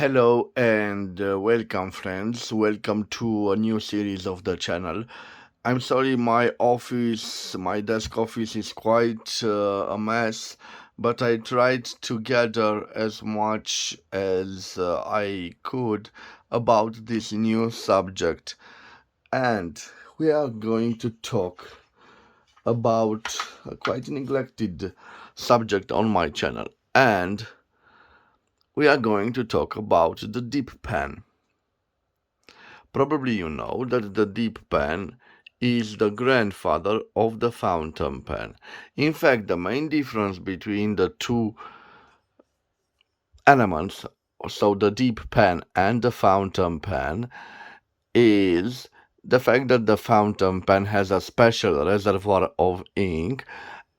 Hello and welcome, friends. Welcome to a new series of the channel. I'm sorry, my desk office is quite a mess, but I tried to gather as much as I could about this new subject. And we are going to talk about a quite neglected subject on my channel. And we are going to talk about the dip pen. Probably you know that the dip pen is the grandfather of the fountain pen. In fact, the main difference between the two elements, so the dip pen and the fountain pen, is the fact that the fountain pen has a special reservoir of ink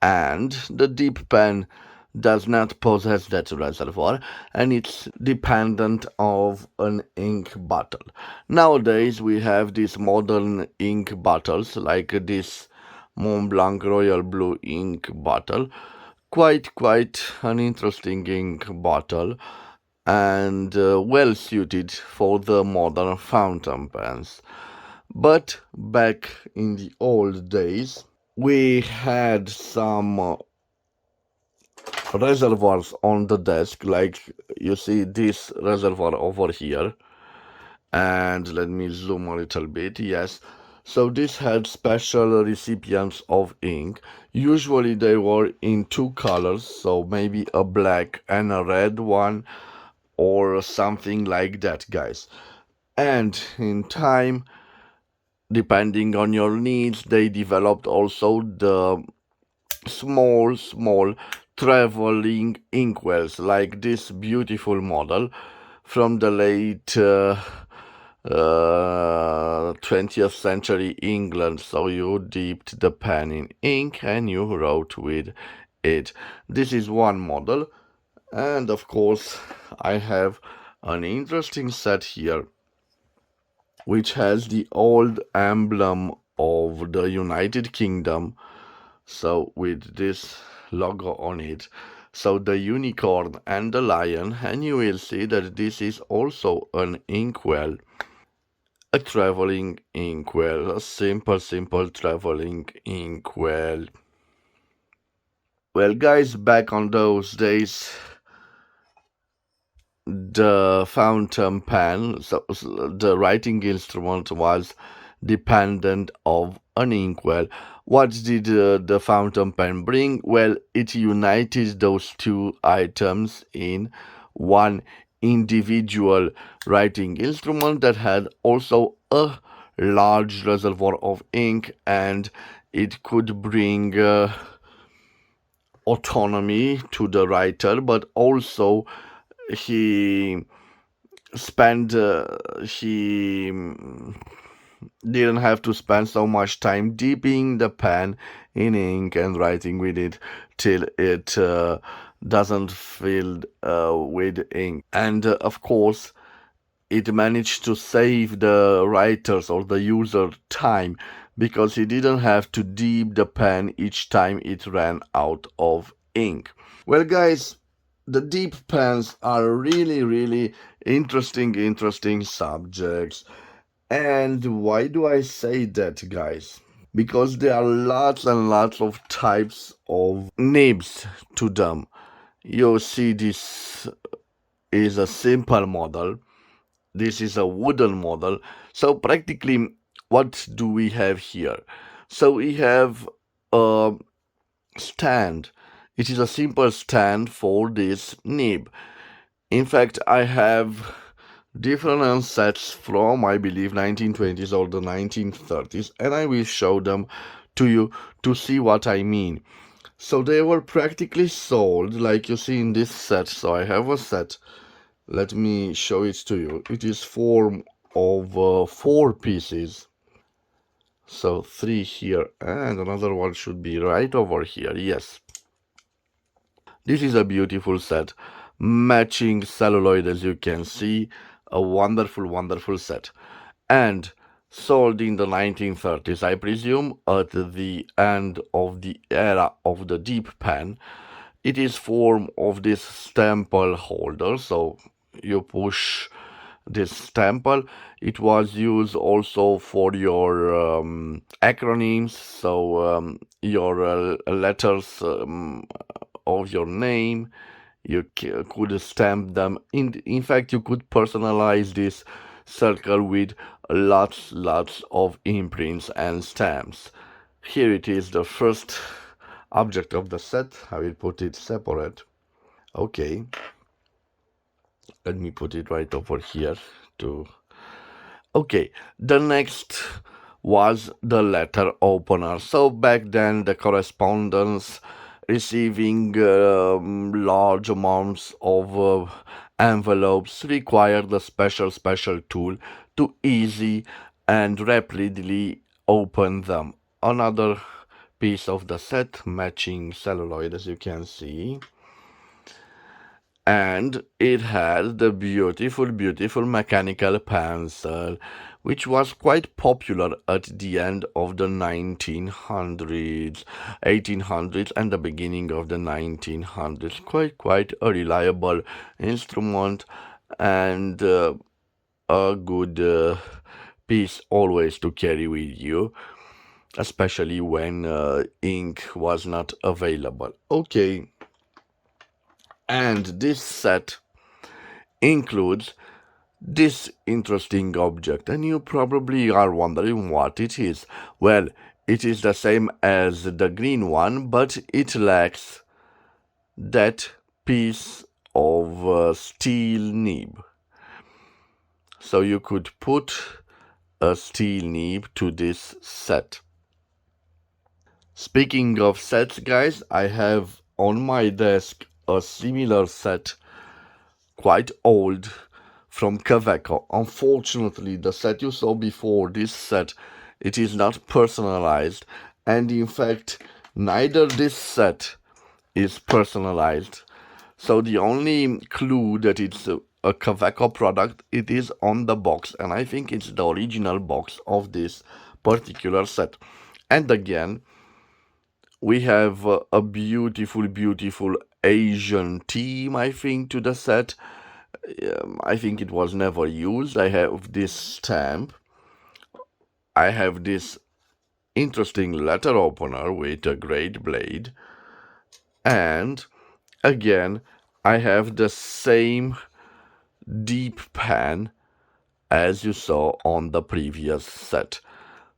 and the dip pen does not possess that reservoir and it's dependent of an ink bottle. Nowadays we have these modern ink bottles like this Mont Blanc Royal Blue ink bottle, quite an interesting ink bottle and well suited for the modern fountain pens. But back in the old days we had some reservoirs on the desk, like you see this reservoir over here, and let me zoom a little bit. Yes, so this had special recipients of ink. Usually they were in two colors, so maybe a black and a red one or something like that, guys. And in time, depending on your needs, they developed also the small traveling inkwells, like this beautiful model from the late 20th century England. So you dipped the pen in ink and you wrote with it. This is one model, and of course I have an interesting set here which has the old emblem of the United Kingdom, so with this logo on it, so the unicorn and the lion, and you will see that this is also an inkwell, a traveling inkwell, a simple traveling inkwell. Well, guys, back on those days, the fountain pen, so the writing instrument, was dependent of an inkwell. What did the fountain pen bring? Well, it united those two items in one individual writing instrument that had also a large reservoir of ink, and it could bring autonomy to the writer, but also he spent he didn't have to spend so much time dipping the pen in ink and writing with it till it doesn't fill with ink. And of course, it managed to save the writers or the user time because he didn't have to dip the pen each time it ran out of ink. Well, guys, the deep pens are really interesting subjects. And why do I say that, guys? Because there are lots and lots of types of nibs to them. You see, this is a simple model, this is a wooden model. So practically, what do we have here? So we have a stand. It is a simple stand for this nib. In fact, I have different sets from, I believe, 1920s or the 1930s, and I will show them to you to see what I mean. So they were practically sold like you see in this set. So I have a set. Let me show it to you. It is form of 4 pieces. So 3 here and another one should be right over here. Yes. This is a beautiful set. Matching celluloid, as you can see. A wonderful set. And sold in the 1930s, I presume, at the end of the era of the dip pen. It is form of this staple holder, so you push this temple. It was used also for your acronyms, so your letters of your name. You could stamp them. In fact, you could personalize this circle with lots of imprints and stamps. Here it is, the first object of the set. I will put it separate. Okay, let me put it right over here to okay, the next was the letter opener. So back then, the correspondence receiving large amounts of envelopes required a special tool to easy and rapidly open them. Another piece of the set, matching celluloid, as you can see, and it had the beautiful mechanical pencil, which was quite popular at the end of the 1900s, 1800s, and the beginning of the 1900s. Quite a reliable instrument and a good piece always to carry with you, especially when ink was not available. Okay, and this set includes this interesting object, and you probably are wondering what it is. Well, it is the same as the green one, but it lacks that piece of steel nib. So you could put a steel nib to this set. Speaking of sets, guys, I have on my desk a similar set, quite old, from Kaveco. Unfortunately, the set you saw before, this set, it is not personalized, and in fact, neither this set is personalized. So the only clue that it's a Kaveco product, it is on the box, and I think it's the original box of this particular set. And again, we have a beautiful Asian theme, I think, to the set. I think it was never used. I have this stamp. I have this interesting letter opener with a great blade. And again, I have the same deep pen as you saw on the previous set.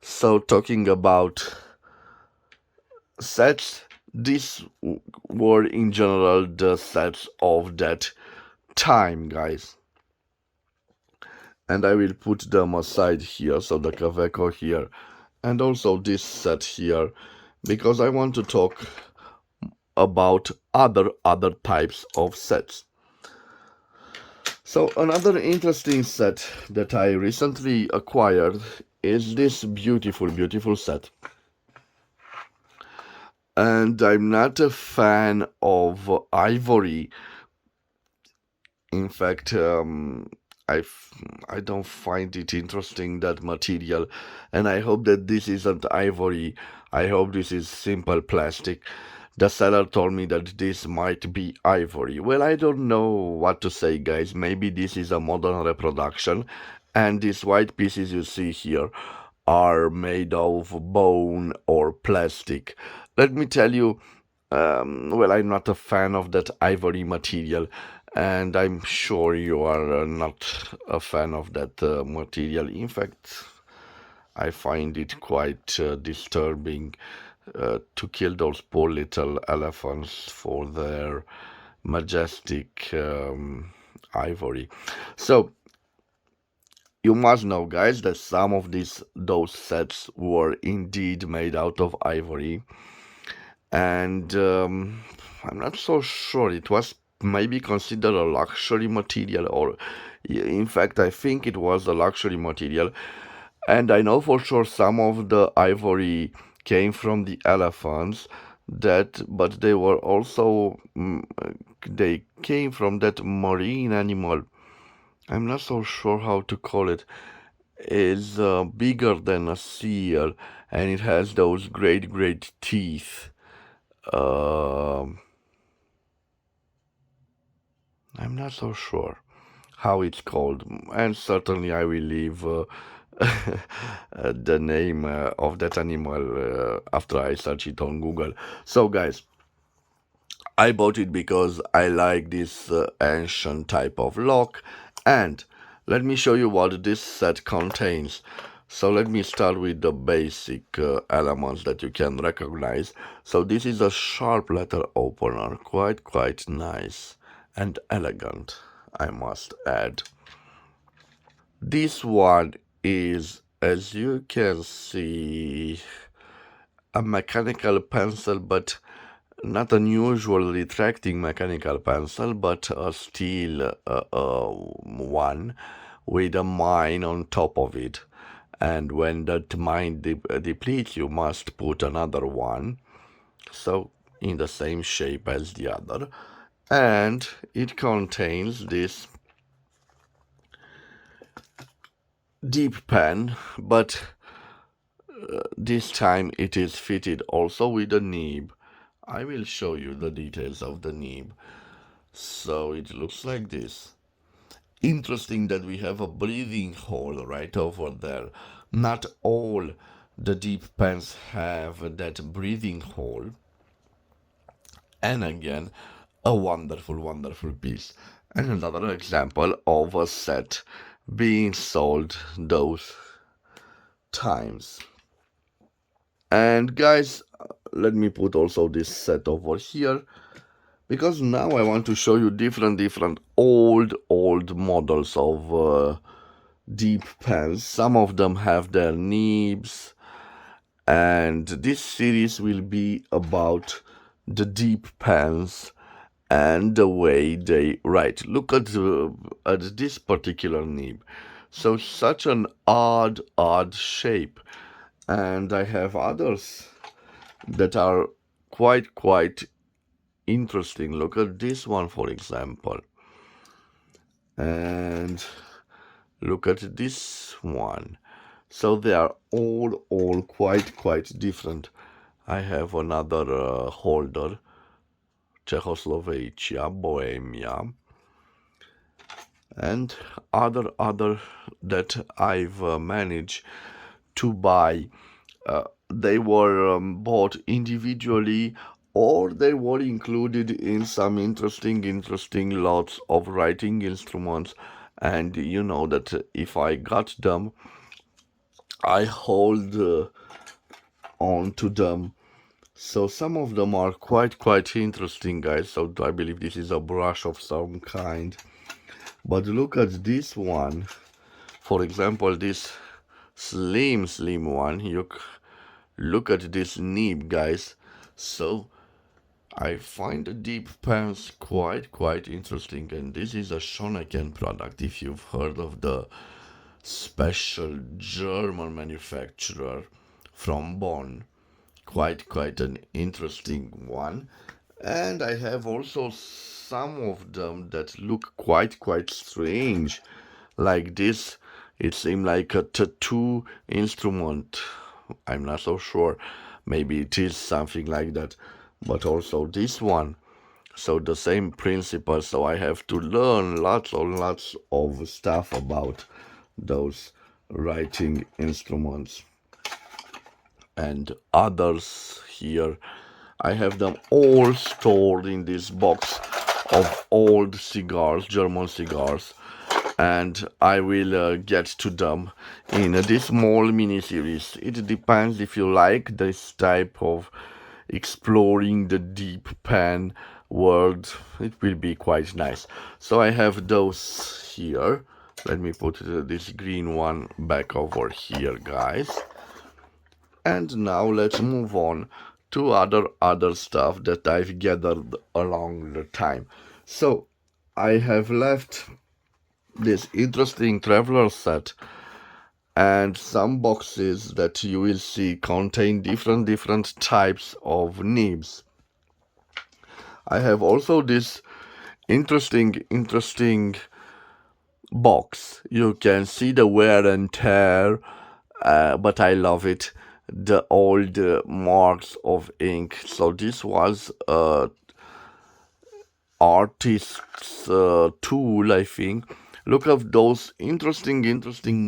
So talking about sets, these were in general the sets of that time, guys. And I will put them aside here, so the Kaveco here, and also this set here, because I want to talk about other types of sets. So another interesting set that I recently acquired is this beautiful set. And I'm not a fan of ivory. In fact, I I don't find it interesting, that material, and I hope that this isn't ivory. I hope this is simple plastic. The seller told me that this might be ivory. Well, I don't know what to say, guys. Maybe this is a modern reproduction, and these white pieces you see here are made of bone or plastic. Let me tell you, well, I'm not a fan of that ivory material, and I'm sure you are not a fan of that material. In fact, I find it quite disturbing to kill those poor little elephants for their majestic ivory. So you must know, guys, that some of those sets were indeed made out of ivory, and I'm not so sure. It was maybe considered a luxury material, or in fact, I think it was a luxury material. And I know for sure some of the ivory came from the elephants, but they were also they came from that marine animal. I'm not so sure how to call it. Is bigger than a seal, and it has those great teeth. Um I'm not so sure. how it's called, and certainly I will leave the name of that animal after I search it on Google. So, guys, I bought it because I like this ancient type of lock, and let me show you what this set contains. So let me start with the basic elements that you can recognize. So this is a sharp letter opener, quite nice and elegant, I must add. This one is, as you can see, a mechanical pencil, but not an usual retracting mechanical pencil, but a steel one with a mine on top of it. And when that mine depletes, you must put another one, so in the same shape as the other. And it contains this deep pen, but this time it is fitted also with a nib. I will show you the details of the nib. So it looks like this. Interesting that we have a breathing hole right over there. Not all the deep pens have that breathing hole. And again, a wonderful piece. And another example of a set being sold those times. And guys, let me put also this set over here, because now I want to show you different old models of deep pens. Some of them have their nibs, and this series will be about the deep pens and the way they write. Look at this particular nib. So such an odd shape, and I have others that are quite interesting. Look at this one, for example, and look at this one. So they are all quite different. I have another holder, Czechoslovakia, Bohemia, and other that I've managed to buy. They were bought individually, or they were included in some interesting lots of writing instruments. And you know that if I got them, I hold on to them. So some of them are quite interesting, guys. So I believe this is a brush of some kind. But look at this one. For example, this slim one. You look at this nib, guys. So I find the deep pens quite interesting, and this is a Schoneken product. If you've heard of the special German manufacturer from Bonn, quite an interesting one. And I have also some of them that look quite strange, like this. It seems like a tattoo instrument. I'm not so sure. Maybe it is something like that. But also this one. So the same principle. So I have to learn lots of stuff about those writing instruments. And others here. I have them all stored in this box of old cigars, German cigars, and I will get to them in this small mini series. It depends if you like this type of exploring the deep pen world. It will be quite nice. So I have those here. Let me put this green one back over here, guys. And now let's move on to other stuff that I've gathered along the time. So I have left this interesting traveler set and some boxes that you will see contain different types of nibs. I have also this interesting box. You can see the wear and tear, but I love it. The old marks of ink. So this was artist's tool, I think, Look at those interesting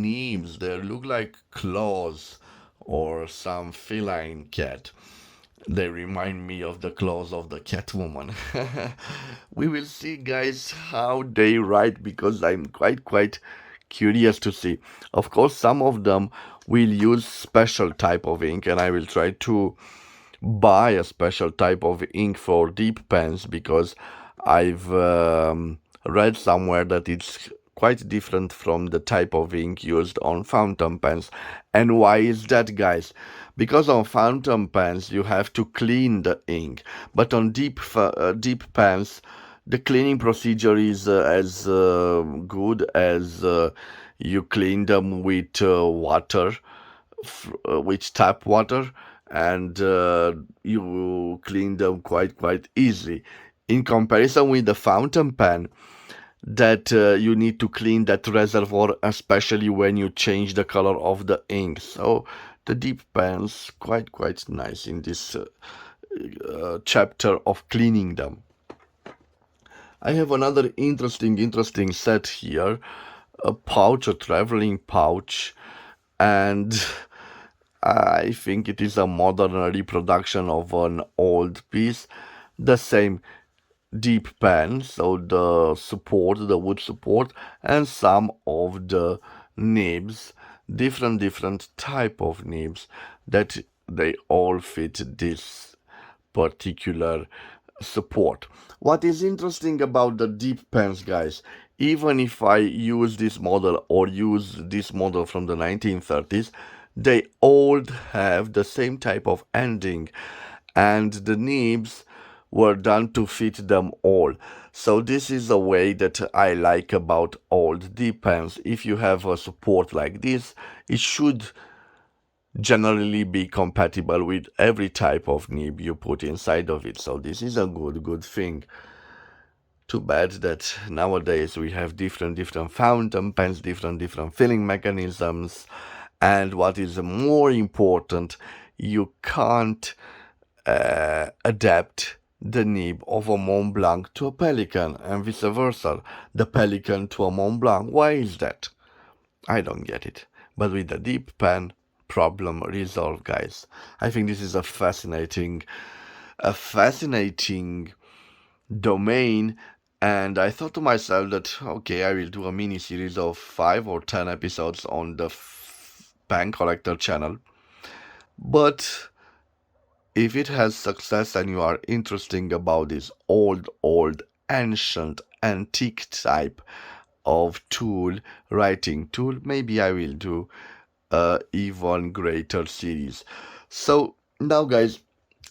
names. They look like claws or some feline cat. They remind me of the claws of the Catwoman. We will see, guys, how they write because I'm quite curious to see. Of course, some of them will use special type of ink, and I will try to buy a special type of ink for deep pens because I've read somewhere that it's quite different from the type of ink used on fountain pens. And why is that, guys? Because on fountain pens you have to clean the ink, but on deep pens the cleaning procedure is as good as you clean them with water, with tap water, and you clean them quite easily. In comparison with the fountain pen, that you need to clean that reservoir, especially when you change the color of the ink. So the deep pens quite nice in this chapter of cleaning them. I have another interesting set here, a pouch, a traveling pouch, and I think it is a modern reproduction of an old piece. The same deep pen, so the support, the wood support, and some of the nibs, different type of nibs that they all fit this particular support. What is interesting about the deep pens, guys, even if I use this model or use this model from the 1930s, they all have the same type of ending, and the nibs were done to fit them all. So this is a way that I like about old deep pens. If you have a support like this, it should generally be compatible with every type of nib you put inside of it. So this is a good thing. Too bad that nowadays we have different fountain pens, different filling mechanisms, and what is more important, you can't adapt the nib of a Mont Blanc to a Pelican and vice versa, the Pelican to a Mont Blanc. Why is that? I don't get it. But with the deep pen, problem resolved, guys. I think this is a fascinating domain, and I thought to myself that okay, I will do a mini series of 5 or 10 episodes on the pen collector channel. But if it has success and you are interested about this old, ancient, antique type of writing tool, maybe I will do a even greater series. So now, guys,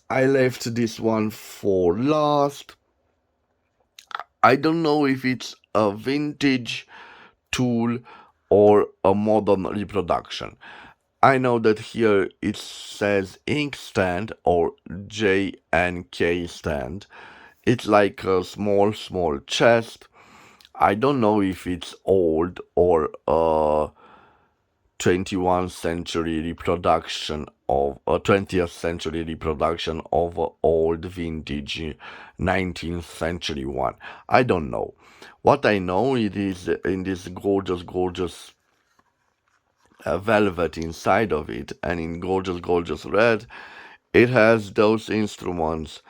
I left this one for last. I don't know if it's a vintage tool or a modern reproduction. I know that here it says ink stand or J and K stand. It's like a small chest. I don't know if it's old or a 21st century reproduction of a 20th century reproduction of a old vintage 19th century one. I don't know. What I know it is in this gorgeous velvet inside of it, and in gorgeous red, it has those instruments.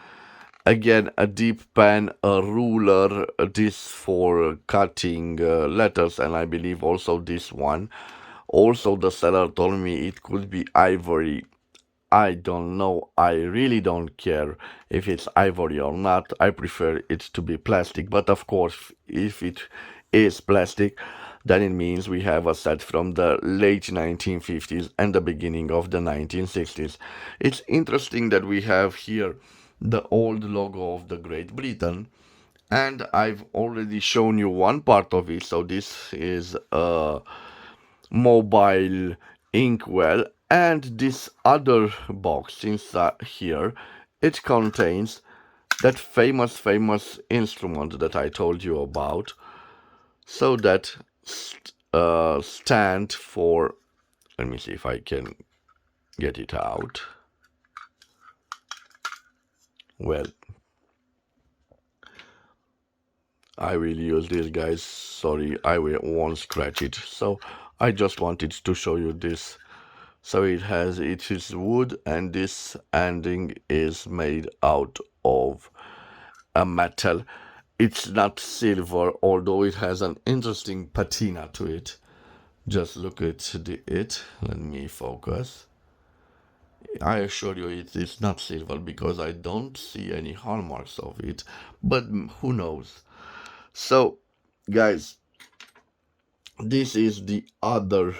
Again, a deep pen, a ruler, this for cutting letters, and I believe also this one. Also, the seller told me it could be ivory. I don't know. I really don't care if it's ivory or not. I prefer it to be plastic. But of course, if it is plastic, then it means we have a set from the late 1950s and the beginning of the 1960s. It's interesting that we have here the old logo of the Great Britain, and I've already shown you one part of it. So this is a mobile Inkwell, and this other box inside here, it contains that famous instrument that I told you about. So that stand for, let me see if I can get it out. Well, I will use this, guys. Sorry, won't scratch it. So I just wanted to show you this. So it is wood, and this ending is made out of a metal. It's not silver, although it has an interesting patina to it. Just look at it. Let me focus. I assure you it is not silver because I don't see any hallmarks of it, but who knows. So, guys, this is the other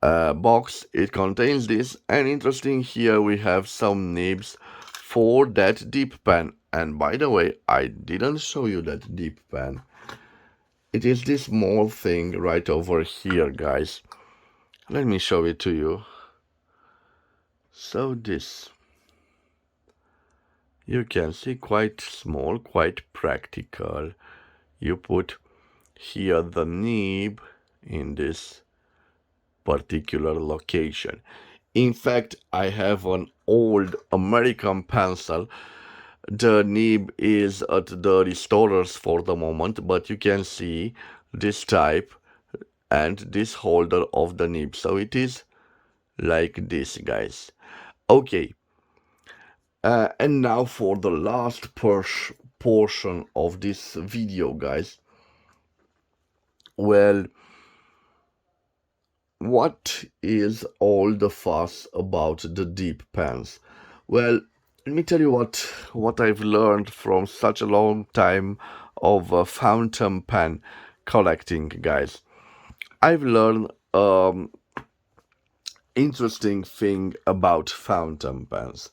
box. It contains this, and interesting, here we have some nibs for that dip pen. And by the way, I didn't show you that dip pen. It is this small thing right over here, guys. Let me show it to you. So this, you can see, quite small, quite practical. You put here the nib in this particular location. In fact, I have an old American pencil. The nib is at the restorers for the moment, but you can see this type and this holder of the nib. So it is like this, guys. Okay, and now for the last portion of this video, guys. Well, what is all the fuss about the dip pens? Well, let me tell you what I've learned from such a long time of fountain pen collecting, guys. I've learned interesting thing about fountain pens.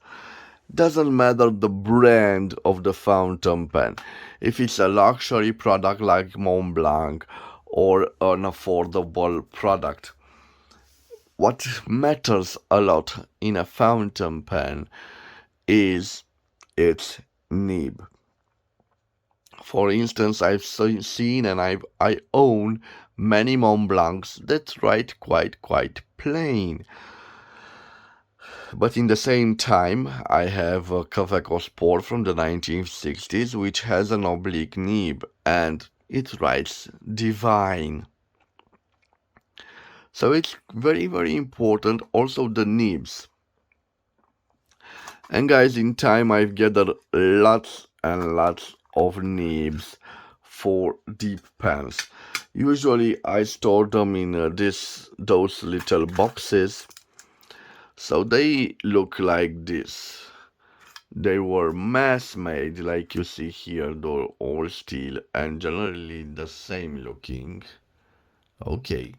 Doesn't matter the brand of the fountain pen. If it's a luxury product like Montblanc or an affordable product, what matters a lot in a fountain pen is its nib. For instance, I've seen and I own many Montblancs that write quite plain. But in the same time, I have a Cavaco Sport from the 1960s, which has an oblique nib, and it writes divine. So it's very important, also the nibs. And guys, in time I've gathered lots and lots of nibs for dip pens. Usually I store them in those little boxes. So they look like this. They were mass made, like you see here. They're all steel and generally the same looking. Okay.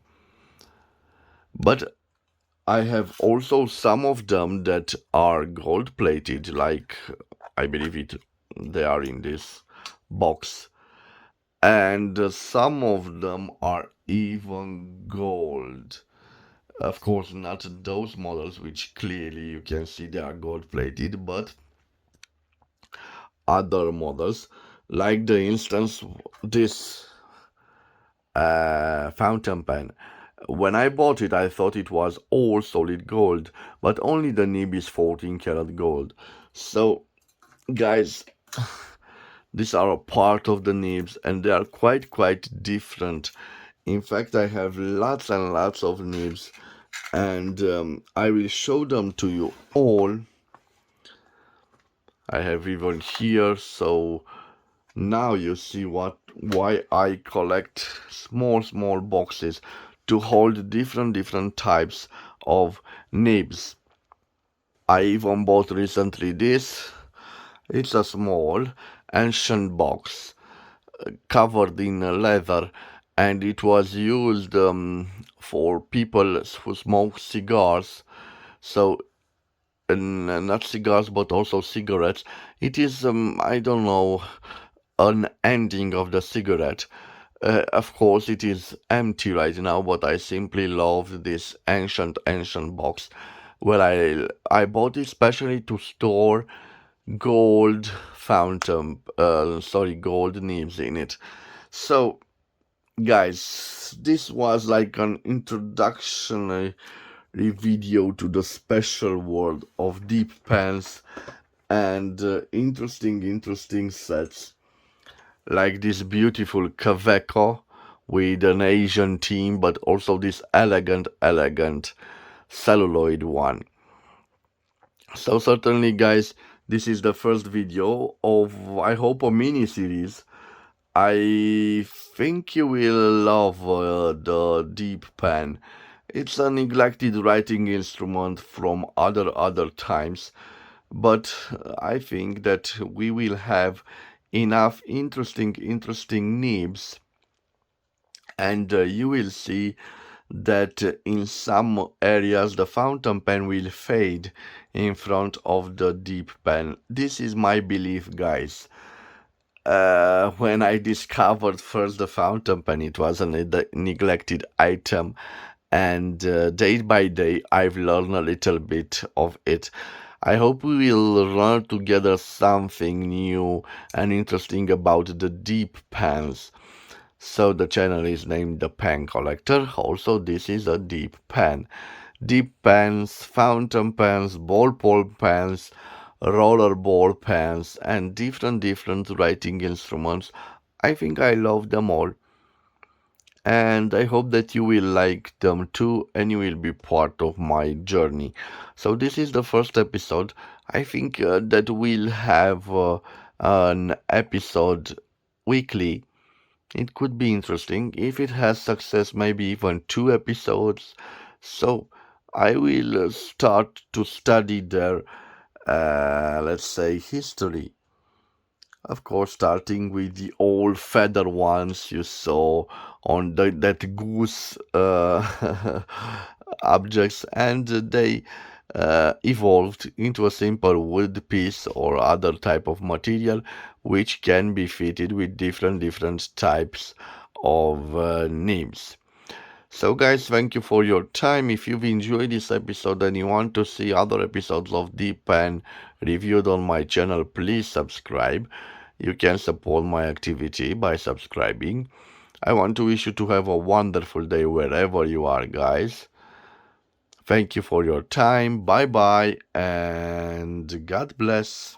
But I have also some of them that are gold plated, like I believe they are in this box. And some of them are even gold. Of course, not those models which clearly you can see they are gold plated, but other models, like the instance this fountain pen. When I bought it, I thought it was all solid gold, but only the nib is 14 karat gold. So, guys, these are a part of the nibs, and they are quite different. In fact, I have lots and lots of nibs, and I will show them to you all. I have even here, so now you see why I collect small boxes to hold different types of nibs. I even bought recently this. It's a small ancient box covered in leather, and it was used for people who smoke cigars. So not cigars but also cigarettes. It is I don't know, an ending of the cigarette. Of course, it is empty right now, but I simply love this ancient box. Well, I bought it especially to store gold gold nibs in it. So, guys, this was like an introductory video to the special world of dip pens and interesting sets. like this beautiful Kaveco with an Asian theme, but also this elegant celluloid one. So certainly, guys, this is the first video of, I hope, a mini series. I think you will love the deep pen. It's a neglected writing instrument from other times, but I think that we will have enough interesting nibs, and you will see that in some areas the fountain pen will fade in front of the deep pen. This is my belief, guys. When I discovered first the fountain pen, it was a neglected item, and day by day I've learned a little bit of it. I hope we will learn together something new and interesting about the deep pens. So the channel is named The Pen Collector. Also, this is a deep pen. Deep pens, fountain pens, ballpoint pens, roller ball pens, and different writing instruments. I think I love them all, and I hope that you will like them too, and you will be part of my journey. So this is the first episode. I think that we'll have an episode weekly. It could be interesting. If it has success, maybe even 2 episodes. So I will start to study their, let's say, history. Of course, starting with the old feather ones you saw on that goose objects, and they evolved into a simple wood piece or other type of material which can be fitted with different types of nibs. So guys, thank you for your time. If you've enjoyed this episode and you want to see other episodes of Deep Pen reviewed on my channel, please subscribe. You can support my activity by subscribing. I want to wish you to have a wonderful day wherever you are, guys. Thank you for your time. Bye bye and God bless.